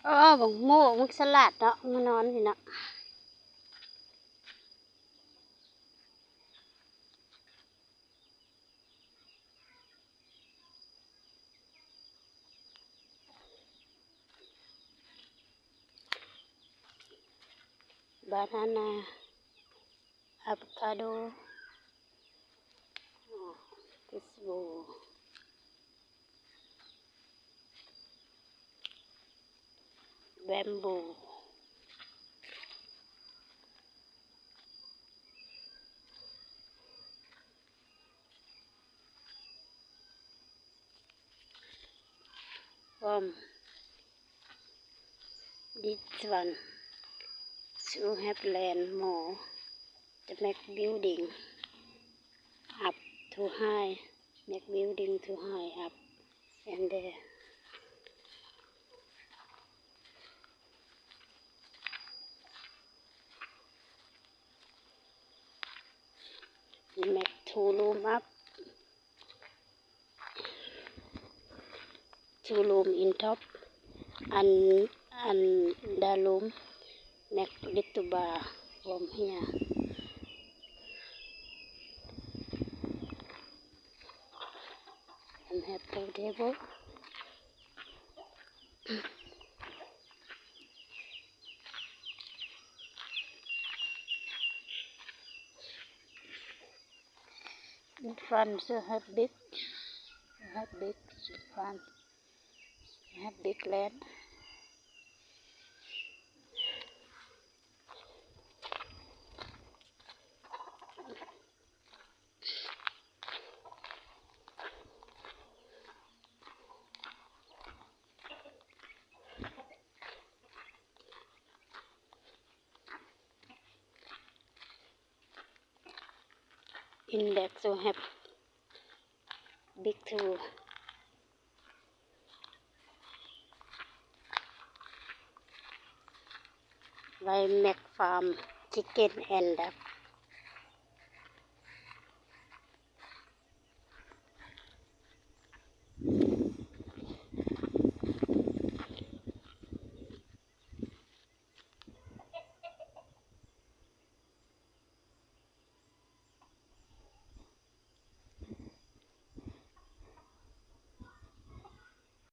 บักโม่มึกสลัดเนาะมานอนนี่เนาะบานาน่าอะโวคาโดกุสโบแบมบูthis one to have land more to make building up too high make building too high up and there make 2 room up 2 room in top and the room make little bar from here and have 2 table in front so have big front have big land in that so have big too why make farm chicken and duck